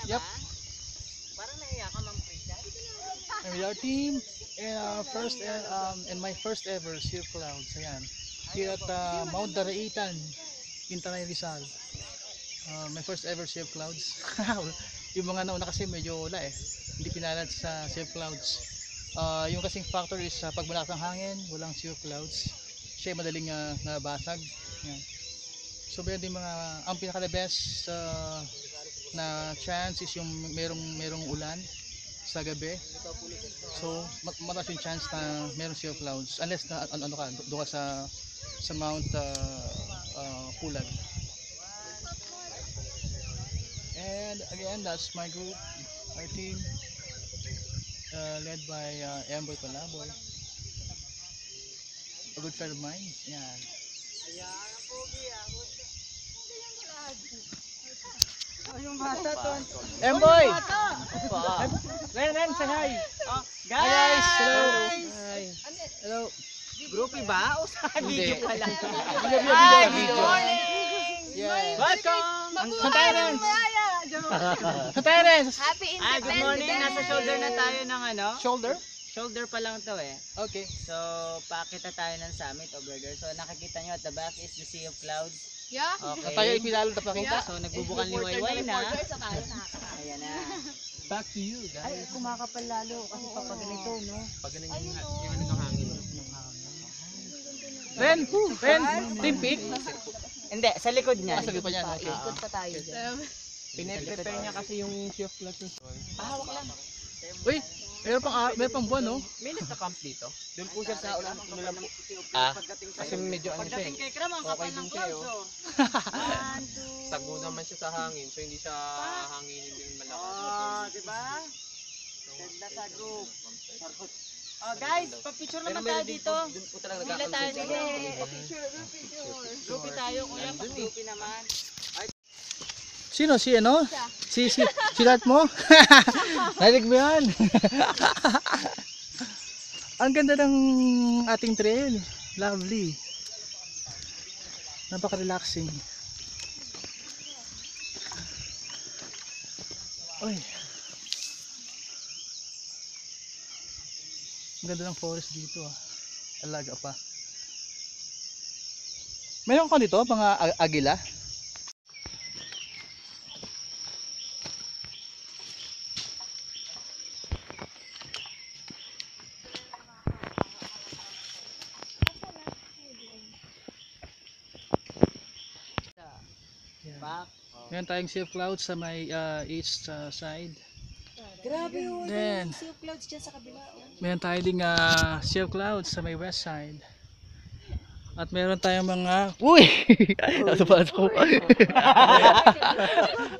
Yep. Parang naiya ka, Ma'am Frida. And with our team, and my first ever Sea of Clouds. Ayan. Here at Mount Daraitan, Quintanay Rizal. My first ever Sea of Clouds. Yung mga nauna kasi medyo wala eh. Hindi pinalad sa Sea of Clouds. Yung kasing factor is pag malakas ang hangin, walang Sea of Clouds. Siya madaling nabasag. Ayan. So meron din ang pinaka the best na chance is yung merong ulan sa gabi. So mataas yung chance na merong Sea of Clouds unless na doon ka sa Mount Pulag. And again, that's my group, our team, led by Emboy Palaboy, a good friend of mine. Yan. Yung bata to. Emboy! Ren, say hi. Hi guys! Hello! Hi. Hello! Groupie ba? O sa video Hindi. pala? Hi! Good morning! Yes! Welcome! Sa Terence! Sa Terence! Happy Independence Good morning! Nasa shoulder na tayo ng ano? Shoulder? Shoulder pa lang to eh. Okay. So, pakita tayo ng summit over there. So, nakikita nyo at the back is the Sea of Clouds. Yeah. Okay. Tayo ipinalo na pakita. So, nagbubukang liwayway na. Ayan na. Back to you guys. Ay, kumakapal lalo kasi pag ganito, no? Pag ganun yung ano ng hangin. Ren! Team pick? Hindi, sa likod niya. Sabi pa niyan. Okay. Ikot pa tayo dyan. Pine-prepare niya kasi yung Sea of Clouds. Pahawak lang. Uy! Meron pang buwan, no? May nagka-camp dito? Doon po siya sa ulan po. Kasi medyo ano siya Pagdating eh. kay Kram, ang kapal Okay ng din siya, clouds, oh. Tago naman siya sa hangin, so hindi siya hanginin din malakas. Oh, di ba? Ganda sa group. Oh, guys, pa-picture naman tayo dito. Doon po talaga Pila tayo nagka-camp dito. siya. Groupie tayo, kuya. Pa-groupie naman. Sino? Si ano? Si dad mo? Narinig mo yan? Ang ganda ng ating trail. Lovely. Napaka-relaxing. Uy. Ang ganda ng forest dito ah. Alaga pa. Mayroon ko nito, mga agila. Back. Meron tayong Sea of Clouds sa may east side. Grabe yun. Then, Sea of Clouds dyan sa kabila. meron tayo ding Sea of Clouds sa may west side. At meron tayong mga... Uy! Ito pa ito.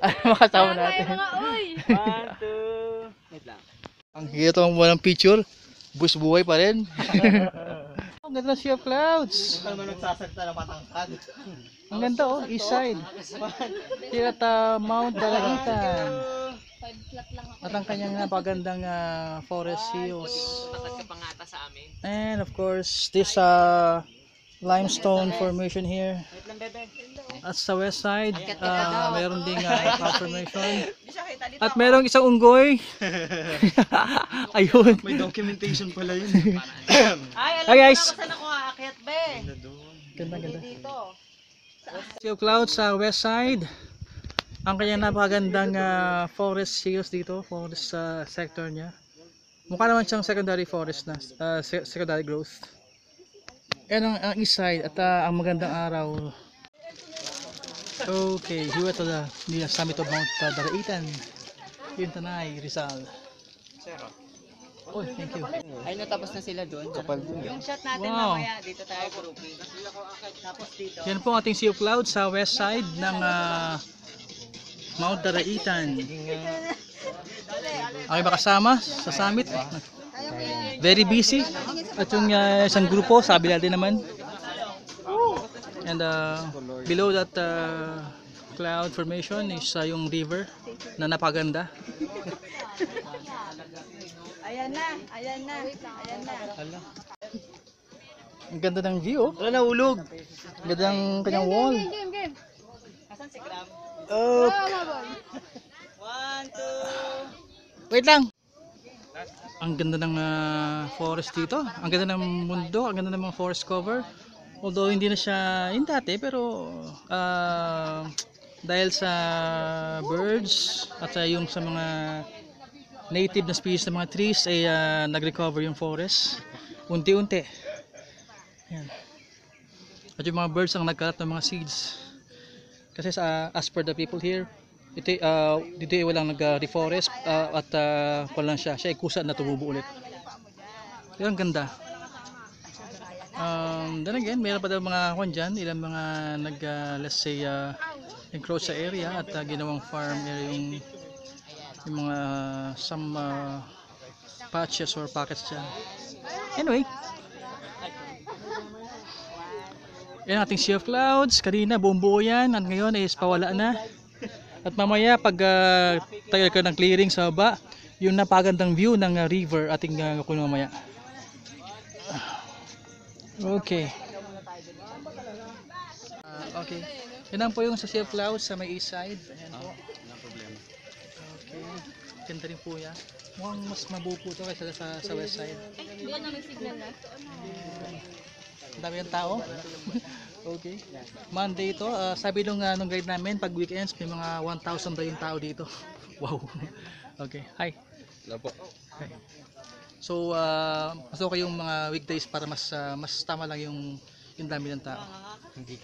Ano makasama natin? Mga uy. 1, 2. Wait lang. Ang hito ang walang picture. Bus buhay pa rin. Ang ganda ng Sea of Clouds. Ano naman nagsasagta na matangkad? Ang ganda oh, east side. Here at Mount Daraitan. 5 flat lang ako. At ang kanyang napagandang forest hills. Takad ka pangata sa amin. And of course, this limestone formation here. Wait lang, bebe. At sa west side, meron ding cloud formation. At merong isang unggoy. Ayun. May documentation pala yun. Ay, alam Hi, ko guys. na kung saan ako aakyat, be. Ganda, ganda. Dito. Sea of Clouds sa west side. Ang kanyang napakagandang forest hills dito, forest sector niya. Mukha naman siyang secondary forest na, secondary growth. Yan ang east side at ang magandang araw. Okay, here to the summit of Mount Daraitan, Quintanay, Rizal. Oh, thank you. Ay, natapos na sila doon. Yung shot natin Wow. mamaya, dito tayo groupie. Tapos dito. Yan po ang ating Sea of Clouds sa west side ng Mount Daraitan. Okay ba kasama sa summit? Very busy. At yung isang grupo, sabi natin naman. And below that cloud formation is yung river na napaganda. Ayan na. Ayan na. Ayan na. Ang ganda ng view. Wala nahulog. Ang ganda ng kanyang wall. Game. Asan si Kram? Oh, Tama boy. 1, Wait lang. Ang ganda ng forest dito. Ang ganda ng mundo, ang ganda ng mga forest cover. Although hindi na siya yung dati, pero dahil sa birds at yung sa mga native na species ng mga trees ay nag-recover yung forest unti-unti. Ayan. At yung mga birds ang nagkalat ng mga seeds. Kasi as per the people here, dito ay walang nag-reforest at walang siya ay kusa na tumubo ulit. Kaya ang ganda. Then again, mayroon pa daw mga kwan dyan, ilang mga let's say encroach sa area at ginawang farm area yung mga some patches or pockets dyan. Anyway, yan ating sea of clouds. Kanina buong buo yan at ngayon is pawala na. At mamaya pag tagal ka ng clearing sa baba, yung napagandang view ng river ating kunin mamaya. Okay. Okay. Yan lang po yung sa Sea of Clouds sa may east side. Ayan po. Okay. Ganda rin po yan. Mukhang mas mabuo po ito kaysa sa west side. Doon na may signal na. Ang dami ng tao. Okay. Monday ito. Sabi nung guide namin, pag weekends, may mga 1,000 daw yung tao dito. Wow. Okay. Hi. Wala po. Hi. So, mas okay yung mga weekdays para mas tama lang yung dami ng tao. Hindi